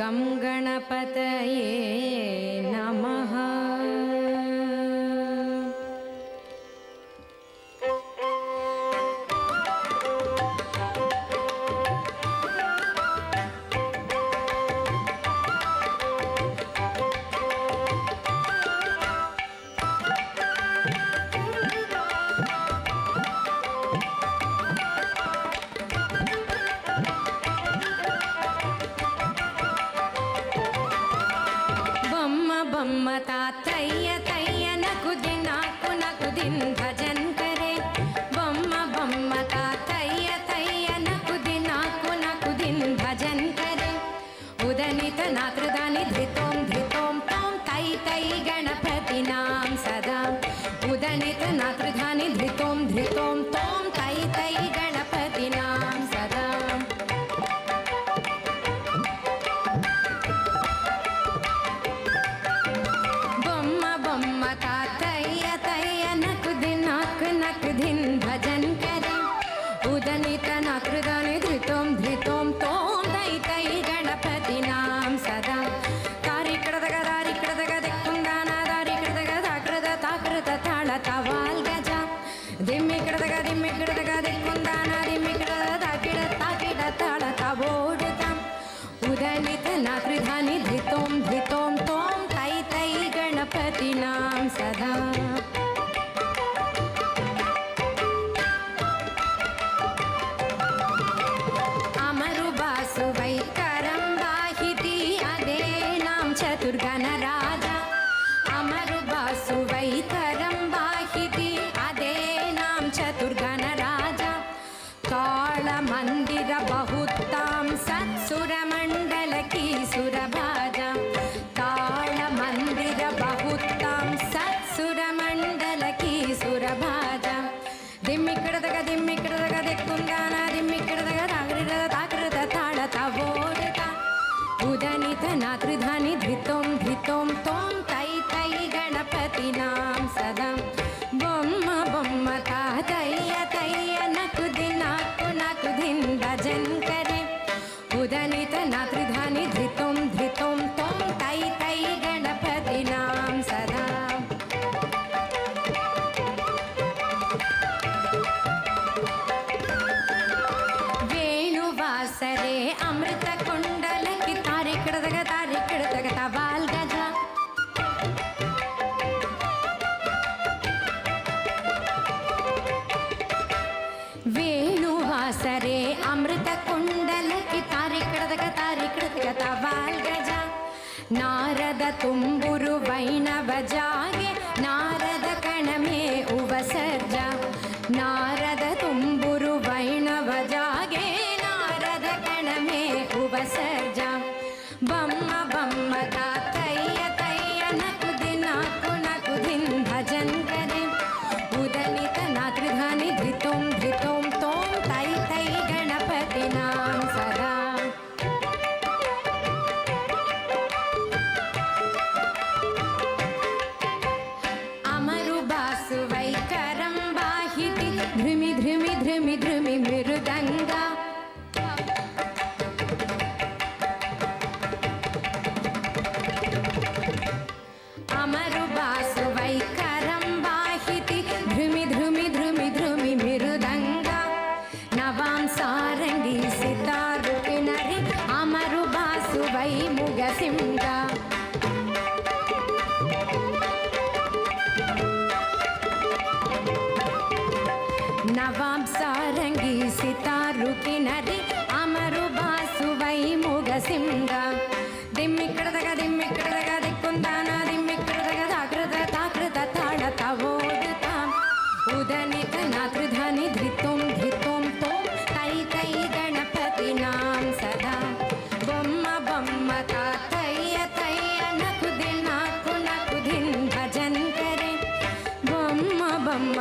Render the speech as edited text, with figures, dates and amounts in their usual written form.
गं गणपतये नमः। बम्म तातय्य तय्य नकुदिन नाकु नकुदिन भजन करे। बम्म बम्म तातय्य तय्य नकुदिन नाकु नकुदिन भजन करे। उदनित नात्रदानि धृतों धृतों तों तै तै गणपतिनां सदा। उदनित नात्रदानि धृतों धृतों तों तै तै गणपतिनां सदा। तातय्य तय्य नकुदिन नाकु नकुदिन भजन करे। उदनित नात्रदानि धृतों धृतों तों तै तै गणपतिनां सदा। तारिकडदग दारिकडदग दिक्कुंदान दारिकडदग दाकृत ताकृत ताळ तवाल गज। दिम्मिकडदग दिम्मिकडदग दिक्कुंदान दिम्मिकडदग ताकिड ताकिड ताळ तवोडुतां। उदनित नात्रदानि धृतों धृतों तों तै तै गणपतिनां सदा। अमरु बासुवै करं वाहिति अदेनां चतुर्गणराजा। अमरु बासुवै करं वाहिति अदेनां चतुर्गणराजा। ताळमन्दिर बहुतां सत्सुरमण्डलकी सुरभाजा। ताळमन्दिर बहुतां सत्सुरमण्डलकी सुरभाजा। दिम्मिकडदग दिम्मिकडदग दिक्कुंदान दिम्मिकडदग ताकृत ताकृत ताळ तवोडुता। उदनित नात्रदानि धृतों धृतों तों तै तै गणपतिनां सदा। बम्म बम्म तातय्य तय्य नकुदिन नाकु नकुदिन भजन करे। उदनित नात्रदानि धृतों धृतों तों तै तै गणपतिनां सदा। वेणुवासरे अमृतकुण्डलकी तारिकडदग तारिकडदग तवाल गज। वेणुवासरे अमृतकुण्डलकी तारिकडदग तारिकडदग तवाल गज। नारद तुम्बुरु वैणव जागे नारद कणमे उवसर्ज। नारद तुम्बुरु वैणव जागे नारद कणमे उवसर्ज। बम्म बम्म तातय्य तय्य नकुदिन नाकु नकुदिन भजन करे। उदनित नात्रदानि धृतों धृतों तों तै तै गणपतिनां सदा। अमरु बासुवै करं वाहिति ध्रुमि ध्रुमि ध्रुमि ध्रुमि मृदङ्गा। अमरु बासुवै करं वाहिति ध्रुमि ध्रुमि ध्रुमि ध्रुमि मृदङ्गा। नवां सारङ्गी सितारु किनरि अमरु बासुवै मुगसिंह। नवां सारङ्गी सितारु किनरि अमरु बासुवै मुगसिंह। दिम्मिकडदग दिम्मिकडदग दिक्कुंदान दिम्मिकडदग ताकृत ताकृत ताळ तवोडुतां। उदनित नात्रदानि धृतों धृतों तों तै तै गणपतिनां सदा। बम्म बम्म तातय्य तय्य नकुदिन नाकु नकुदिन भजन करे। बम्म बम्म